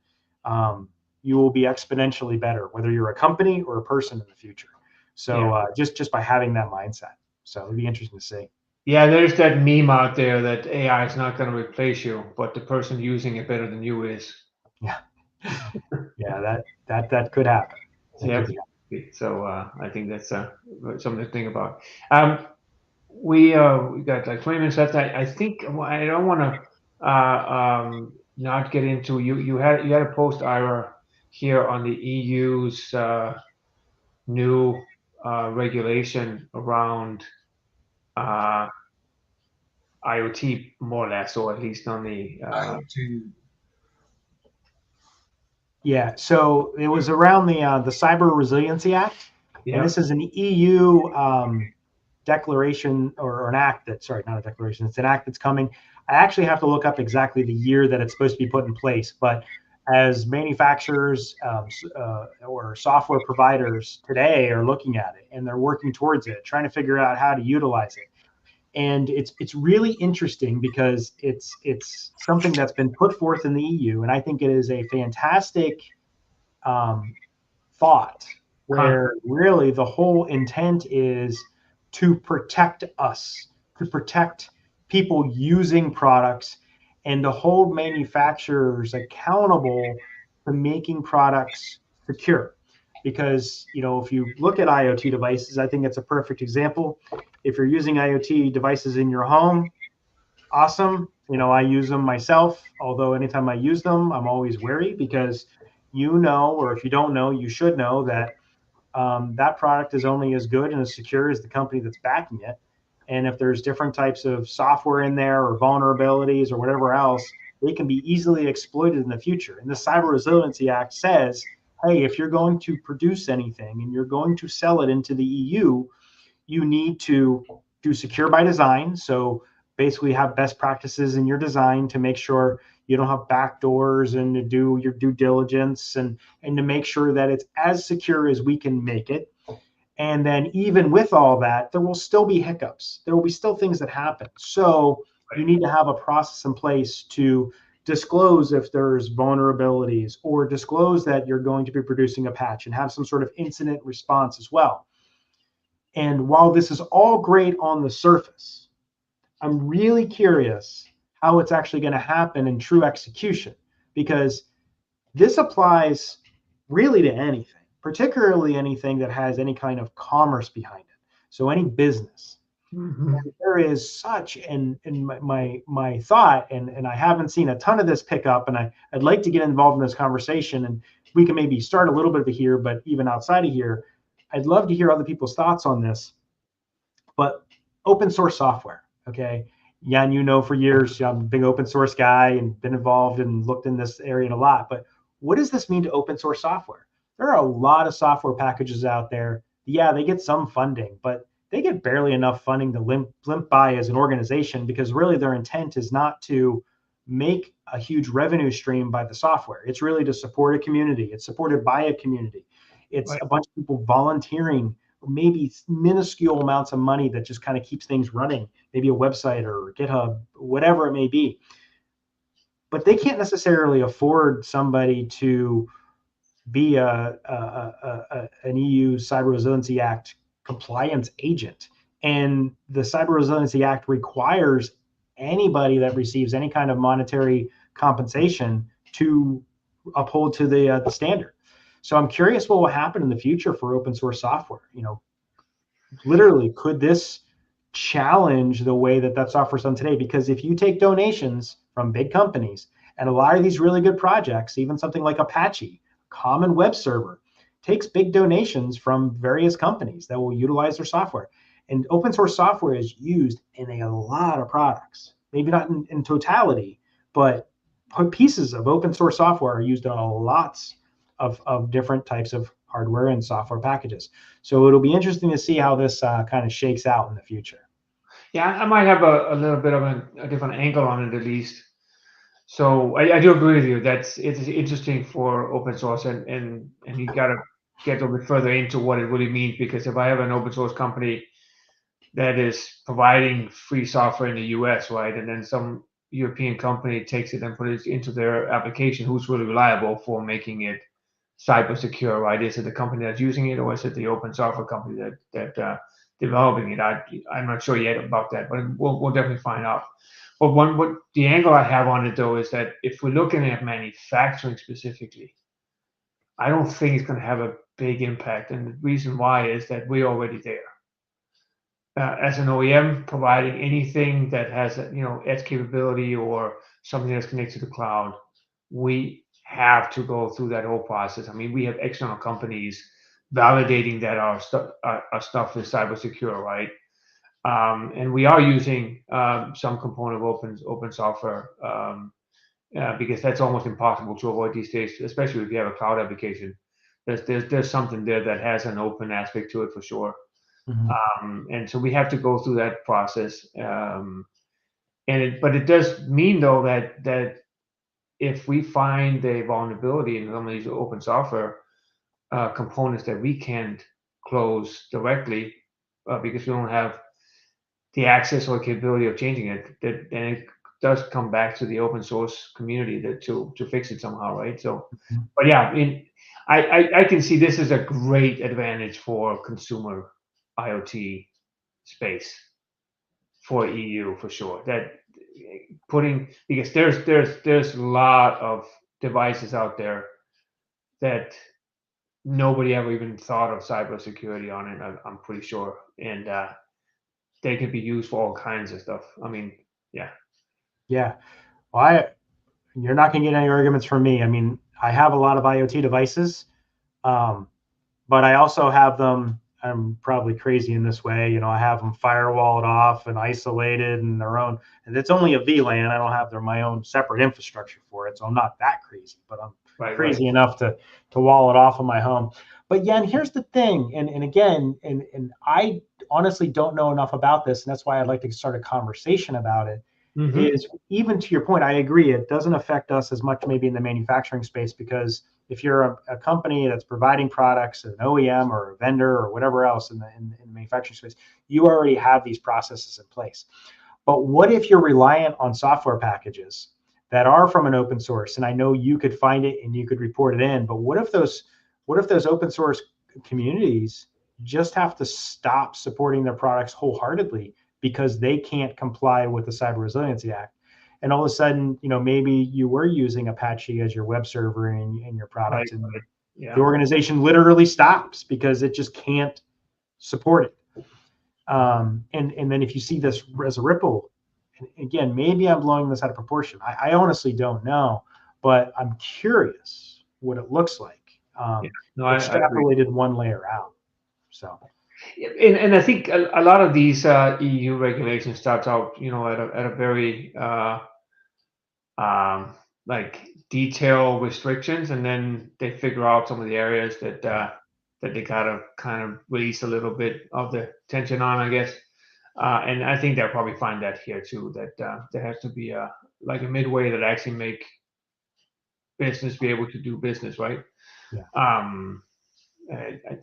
Speaker 2: you will be exponentially better, whether you're a company or a person in the future. So just by having that mindset. So it'd be interesting to see.
Speaker 1: Yeah, there's that meme out there that AI is not going to replace you, but the person using it better than you is.
Speaker 2: Yeah. Yeah, that could happen.
Speaker 1: Yeah. So I think that's something to think about. We got like 20 minutes left. I think I don't want to not get into you had a post, Ira, here on the EU's new regulation around IoT, more or less, or at least on the
Speaker 3: IoT.
Speaker 2: Yeah, so it was around the Cyber Resiliency Act, and this is an EU declaration, or an act that, sorry, not a declaration, it's an act that's coming. I actually have to look up exactly the year that it's supposed to be put in place, but as manufacturers or software providers today are looking at it, and they're working towards it, trying to figure out how to utilize it. And it's really interesting because it's something that's been put forth in the EU, and I think it is a fantastic thought, where really the whole intent is to protect us, to protect people using products, and to hold manufacturers accountable to making products secure. Because, if you look at IoT devices, I think it's a perfect example. If you're using IoT devices in your home, awesome. I use them myself, although anytime I use them, I'm always wary because or if you don't know, you should know that that product is only as good and as secure as the company that's backing it. And if there's different types of software in there or vulnerabilities or whatever else, they can be easily exploited in the future. And the Cyber Resiliency Act says, hey, if you're going to produce anything and you're going to sell it into the EU, you need to do secure by design. So basically have best practices in your design to make sure you don't have backdoors, and to do your due diligence, and to make sure that it's as secure as we can make it. And then even with all that, there will still be hiccups. There will be still things that happen. So you need to have a process in place to disclose if there's vulnerabilities, or disclose that you're going to be producing a patch, and have some sort of incident response as well. And while this is all great on the surface, I'm really curious how it's actually going to happen in true execution, because this applies really to anything, particularly anything that has any kind of commerce behind it. So any business.
Speaker 1: Mm-hmm.
Speaker 2: There is such, and my thought, and I haven't seen a ton of this pick up, and I'd like to get involved in this conversation, and we can maybe start a little bit of it here, but even outside of here, I'd love to hear other people's thoughts on this. But open source software, okay? Jan, for years, I'm a big open source guy and been involved and looked in this area a lot. But what does this mean to open source software? There are a lot of software packages out there. Yeah, they get some funding, but they get barely enough funding to limp by as an organization, because really their intent is not to make a huge revenue stream by the software. It's really to support a community. It's supported by a community. It's
Speaker 1: Right.
Speaker 2: a bunch of people volunteering, maybe minuscule amounts of money that just kind of keeps things running, maybe a website or GitHub, whatever it may be. But they can't necessarily afford somebody to be an EU Cyber Resiliency Act compliance agent. And the Cyber Resiliency Act requires anybody that receives any kind of monetary compensation to uphold to the standard. So I'm curious what will happen in the future for open source software. Literally, could this challenge the way that software is done today? Because if you take donations from big companies, and a lot of these really good projects, even something like Apache, common web server, takes big donations from various companies that will utilize their software. And open source software is used in a lot of products, maybe not in totality, but pieces of open source software are used in lots of different types of hardware and software packages. So it'll be interesting to see how this kind of shakes out in the future.
Speaker 1: Yeah, I might have a little bit of a different angle on it at least. So I do agree with you. It's interesting for open source, and you got to get a little bit further into what it really means, because if I have an open source company that is providing free software in the US, right, and then some European company takes it and puts it into their application, who's really reliable for making it cyber secure, right? Is it the company that's using it, or is it the open software company that developing it? I'm not sure yet about that, but we'll definitely find out. But what the angle I have on it though is that if we're looking at manufacturing specifically, I don't think it's going to have a big impact, and the reason why is that we're already there. As an OEM, providing anything that has edge capability or something that's connected to the cloud, we have to go through that whole process. I mean, we have external companies validating that our stuff is cyber secure, right? And we are using some component of open software, because that's almost impossible to avoid these days, especially if you have a cloud application. There's something there that has an open aspect to it for sure. And so we have to go through that process. But it does mean though that if we find a vulnerability in some of these open software components that we can't close directly, because we don't have the access or capability of changing it, then it does come back to the open source community to fix it somehow, right? So, but yeah, I can see this as a great advantage for consumer IoT space for EU for sure. That because there's a lot of devices out there that nobody ever even thought of cybersecurity on it. I'm pretty sure, and they could be used for all kinds of stuff. I mean, yeah.
Speaker 2: Yeah. Well, you're not going to get any arguments from me. I mean, I have a lot of IoT devices, but I also have them. I'm probably crazy in this way. I have them firewalled off and isolated and their own. And it's only a VLAN. I don't have my own separate infrastructure for it, so I'm not that crazy. But I'm crazy enough to wall it off in my home. But yeah, and here's the thing. And again, and I honestly don't know enough about this, and that's why I'd like to start a conversation about it. Is even to your point, I agree. It doesn't affect us as much maybe in the manufacturing space, because if you're a company that's providing products, an OEM or a vendor or whatever else in the manufacturing space, you already have these processes in place. But what if you're reliant on software packages that are from an open source? And I know you could find it and you could report it in, but what if those open source communities just have to stop supporting their products wholeheartedly because they can't comply with the Cyber Resiliency Act? And all of a sudden, maybe you were using Apache as your web server in your product, and the organization literally stops because it just can't support it. And then if you see this as a ripple, and again, maybe I'm blowing this out of proportion. I honestly don't know, but I'm curious what it looks like. Extrapolated one layer out. So.
Speaker 1: And I think a lot of these EU regulations starts out, at a very like detail restrictions, and then they figure out some of the areas that they gotta kind of release a little bit of the tension on, I guess. And I think they'll probably find that here too, that there has to be like a midway that actually make business be able to do business, right?
Speaker 2: Yeah.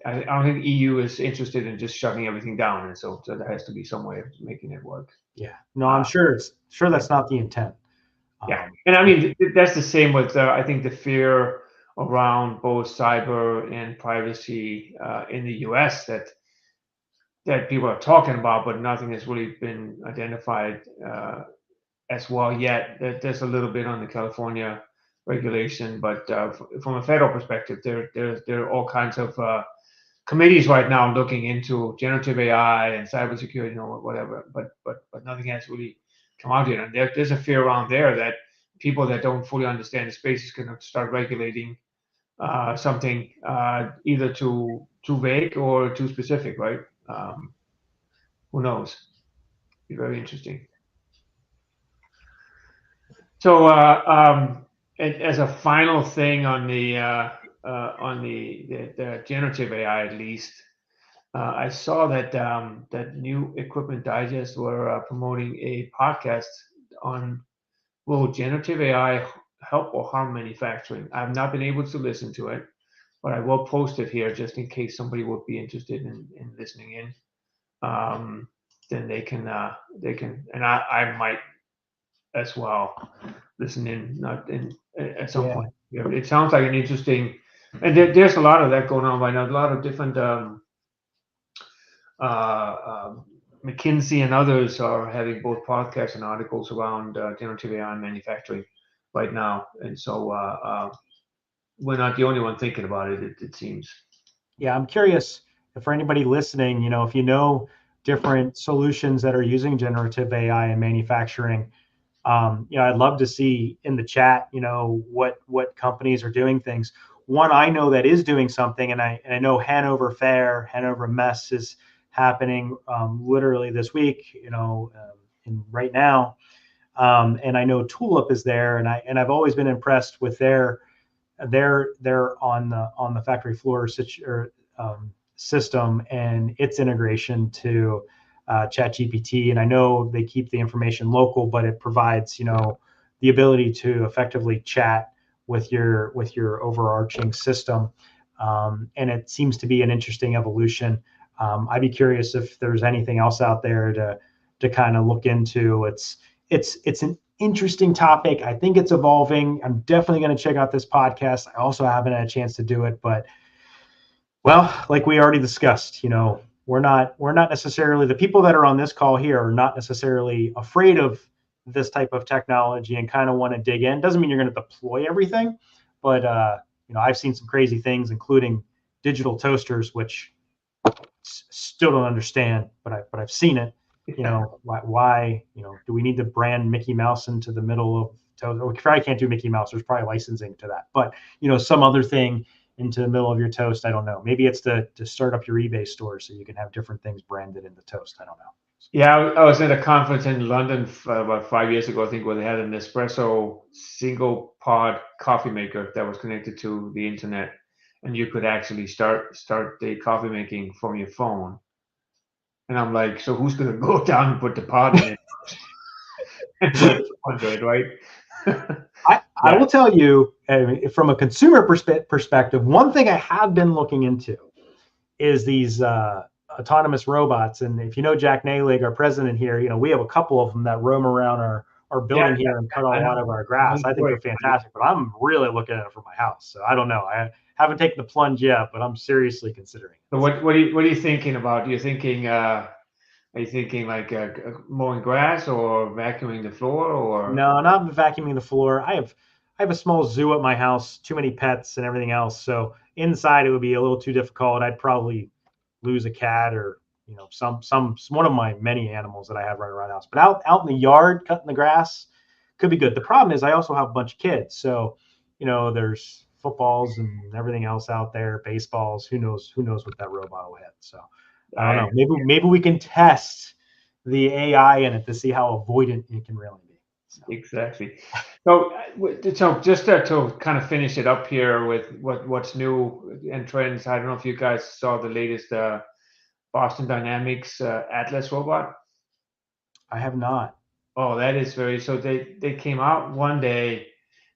Speaker 1: I don't think EU is interested in just shutting everything down, and so there has to be some way of making it work.
Speaker 2: Yeah, no, I'm sure that's not the intent.
Speaker 1: Yeah, and I mean that's the same with I think the fear around both cyber and privacy in the U.S. that people are talking about, but nothing has really been identified as well yet. There's a little bit on the California regulation, but from a federal perspective, there are all kinds of committees right now looking into generative AI and cybersecurity or whatever, but nothing has really come out yet. And there's a fear around there that people that don't fully understand the space is going to start regulating something either too vague or too specific, right? Who knows? Be very interesting. So, as a final thing on the generative AI, at least, I saw that that New Equipment Digest were promoting a podcast on will generative AI help or harm manufacturing. I've not been able to listen to it, but I will post it here just in case somebody would be interested in listening in. Then they can, and I might as well listen in, not in at some point. Yeah, it sounds like an interesting, and there's a lot of that going on right now. A lot of different McKinsey and others are having both podcasts and articles around generative AI manufacturing right now, and so we're not the only one thinking about it. It seems.
Speaker 2: Yeah, I'm curious for anybody listening. If you know different solutions that are using generative AI in manufacturing, I'd love to see in the chat, what companies are doing things. One I know that is doing something, and I know Hanover Mess is happening literally this week, and right now, and I know Tulip is there, and I've always been impressed with they're on the factory floor system and its integration to ChatGPT. And I know they keep the information local, but it provides the ability to effectively chat with your overarching system, and it seems to be an interesting evolution. I'd be curious if there's anything else out there to kind of look into. It's an interesting topic. I think it's evolving. I'm definitely going to check out this podcast. I also haven't had a chance to do it, but well, like we already discussed, we're not necessarily, the people that are on this call here are not necessarily afraid of this type of technology and kind of want to dig in. Doesn't mean you're going to deploy everything, but I've seen some crazy things, including digital toasters, which still don't understand, but I've seen it. Why do we need to brand Mickey Mouse into the middle of toast? We probably can't do Mickey Mouse. There's probably licensing to that, but some other thing into the middle of your toast. I don't know. Maybe it's to start up your eBay store so you can have different things branded in the toast. I don't know.
Speaker 1: Yeah, I was at a conference in London about 5 years ago, I think, where they had an espresso single pod coffee maker that was connected to the internet, and you could actually start the coffee making from your phone. And I'm like, so who's going to go down and put the pod in it and put it under it, right?
Speaker 2: I will tell you, from a consumer perspective, one thing I have been looking into is these autonomous robots. And if you know Jack Nalig, our president here, we have a couple of them that roam around our building here and cut a lot of our grass. I think they're fantastic, but I'm really looking at it for my house. So I don't know. I haven't taken the plunge yet, but I'm seriously considering it.
Speaker 1: So what are you thinking about? Are you thinking like mowing grass or vacuuming the floor, or?
Speaker 2: No, not vacuuming the floor. I have a small zoo at my house, too many pets and everything else. So inside it would be a little too difficult. I'd probably lose a cat or some one of my many animals that I have running around the house. But out in the yard cutting the grass could be good. The problem is I also have a bunch of kids. So there's footballs and everything else out there, baseballs. Who knows what that robot will hit. So I don't know. Maybe we can test the AI in it to see how avoidant it can really be. So.
Speaker 1: Exactly. So just to kind of finish it up here with what's new and trends. I don't know if you guys saw the latest Boston Dynamics Atlas robot.
Speaker 2: I have not.
Speaker 1: Oh, that is so they came out one day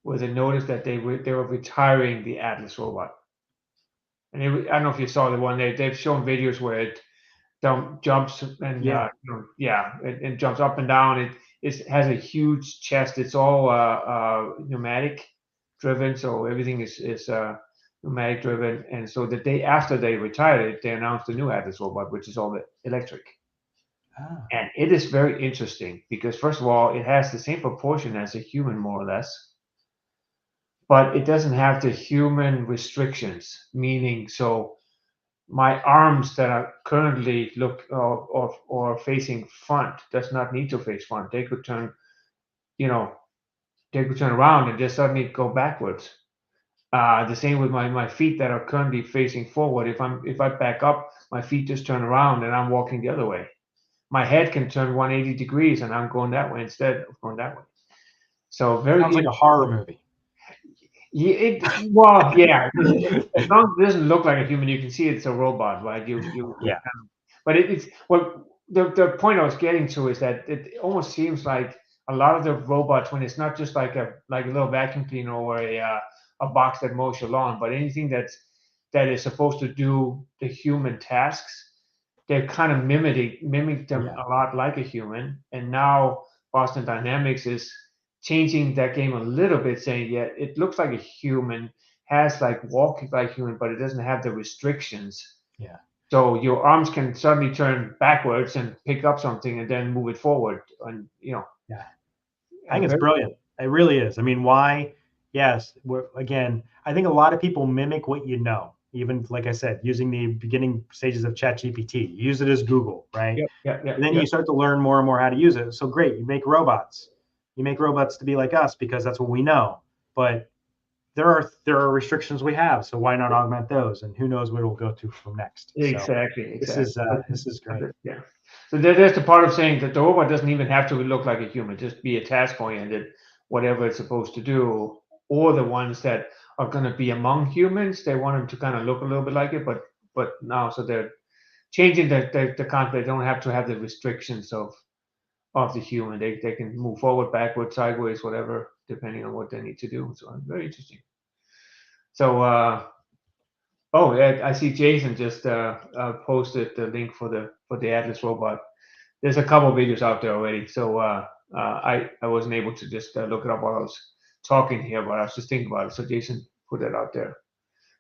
Speaker 1: with a notice that they were retiring the Atlas robot. And I don't know if you saw the one they've shown videos where it jumps and it jumps up and down. It has a huge chest. It's all pneumatic driven, so everything is pneumatic driven. And so the day after they retired it, they announced the new Atlas robot, which is all electric.
Speaker 2: Ah.
Speaker 1: And it is very interesting because, first of all, it has the same proportion as a human, more or less, but it doesn't have the human restrictions, meaning so my arms that are currently or facing front does not need to face front. They could turn, they could turn around and just suddenly go backwards. The same with my feet that are currently facing forward. If I back up, my feet just turn around and I'm walking the other way. My head can turn 180 degrees and I'm going that way instead of going that way. So
Speaker 2: sounds like a horror movie.
Speaker 1: Yeah, as long as it doesn't look like a human, you can see it's a robot, right? But it's the point I was getting to is that it almost seems like a lot of the robots, when it's not just like a little vacuum cleaner or a box that mows your lawn, but anything that is supposed to do the human tasks, they're kind of mimic them a lot like a human. And now Boston Dynamics is changing that game a little bit, saying, it looks like a human, has like walking like human, but it doesn't have the restrictions.
Speaker 2: Yeah.
Speaker 1: So your arms can suddenly turn backwards and pick up something and then move it forward. And
Speaker 2: Yeah. I think it's brilliant. It really is. I mean, why? Yes. Again, I think a lot of people mimic what you know. Even like I said, using the beginning stages of ChatGPT, use it as Google, right? And then you start to learn more and more how to use it. So great, you make robots. You make robots to be like us because that's what we know. But there are restrictions we have, so why not augment those? And who knows where we'll go to from next?
Speaker 1: Exactly.
Speaker 2: This is great.
Speaker 1: Yeah. So there's the part of saying that the robot doesn't even have to look like a human, just be a task oriented, whatever it's supposed to do. Or the ones that are going to be among humans, they want them to kind of look a little bit like it, but now so they're changing the concept. They don't have to have the restrictions of the human. They can move forward, backward, sideways, whatever, depending on what they need to do. So very interesting. So I see Jason just posted the link for the Atlas robot. There's a couple of videos out there already. So I wasn't able to just look it up while I was talking here, but I was just thinking about it. So Jason put that out there.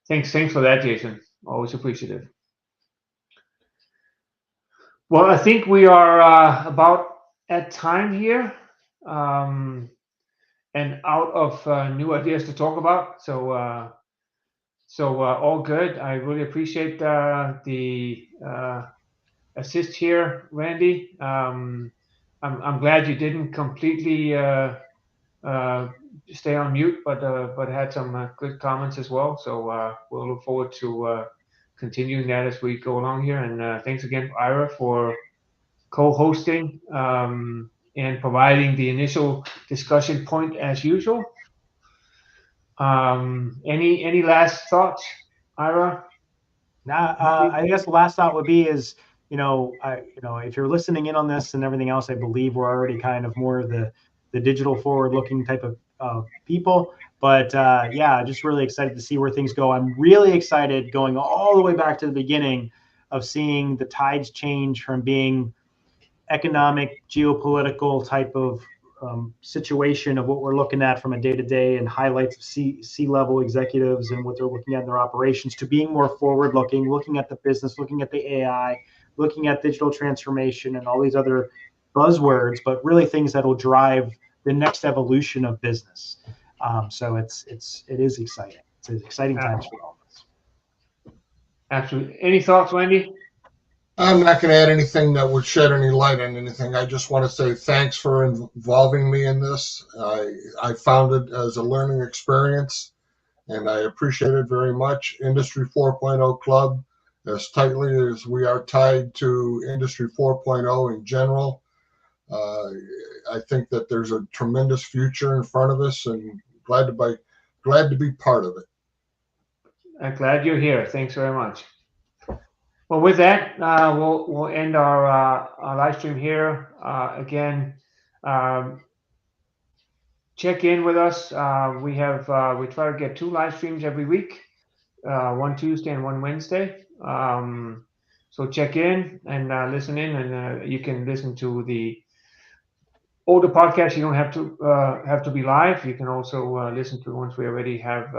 Speaker 1: Thanks for that, Jason. Always appreciative. Well, I think we are about at time here, and out of new ideas to talk about. So So all good. I really appreciate the assist here, Randy. I'm glad you didn't completely stay on mute, but had some good comments as well. So we'll look forward to continuing that as we go along here. And thanks again, Ira, for co-hosting and providing the initial discussion point as usual. Any last thoughts, Ira?
Speaker 2: Now, I guess the last thought would be is, if you're listening in on this and everything else, I believe we're already kind of more of the digital forward-looking type of people. But yeah, just really excited to see where things go. I'm really excited going all the way back to the beginning of seeing the tides change from being economic, geopolitical type of situation of what we're looking at from a day-to-day and highlights of C-level executives and what they're looking at in their operations to being more forward-looking, looking at the business, looking at the AI, looking at digital transformation and all these other buzzwords, but really things that will drive the next evolution of business. So it is exciting. It's exciting times for all of us.
Speaker 1: Absolutely. Any thoughts, Randy?
Speaker 3: I'm not going to add anything that would shed any light on anything. I just want to say thanks for involving me in this. I found it as a learning experience, and I appreciate it very much. Industry 4.0 Club, as tightly as we are tied to Industry 4.0 in general, I think that there's a tremendous future in front of us, and glad to be part of it.
Speaker 1: I'm glad you're here. Thanks very much. Well, with that, we'll end our live stream here. Again, check in with us. We try to get 2 live streams every week, one Tuesday and one Wednesday. So check in and listen in, and you can listen to the older podcasts. You don't have to be live. You can also listen to ones we already have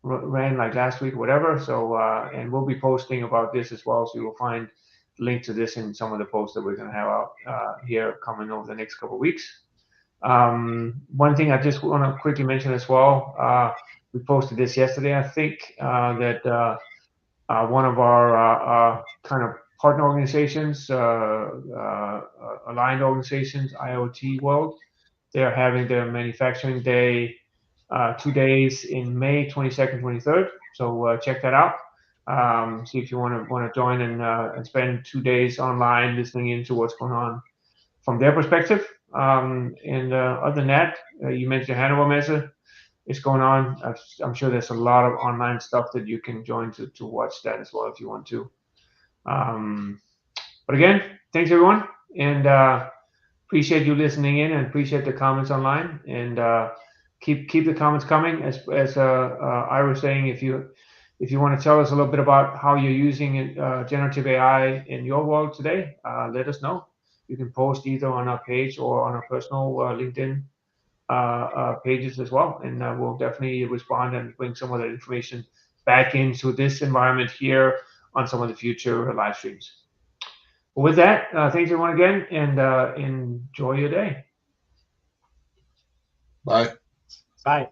Speaker 1: ran, like last week, whatever. So and we'll be posting about this as well, so you will find the link to this in some of the posts that we're going to have out here coming over the next couple of weeks. One thing I just want to quickly mention as well, we posted this yesterday, I think, that one of our kind of partner organizations, aligned organizations, IoT World, they're having their manufacturing day 2 days in May 22nd, 23rd. So check that out. See if you want to join and spend 2 days online listening into what's going on from their perspective. And other than that, you mentioned Hanover Messe is going on. I'm sure there's a lot of online stuff that you can join to watch that as well if you want to. But again, thanks everyone, and appreciate you listening in, and appreciate the comments online, and keep the comments coming. As I was saying, if you want to tell us a little bit about how you're using generative AI in your world today, let us know. You can post either on our page or on our personal LinkedIn pages as well, and we'll definitely respond and bring some of that information back into this environment here on some of the future live streams. But with that, thanks everyone again, and enjoy your day.
Speaker 3: Bye.
Speaker 2: Bye.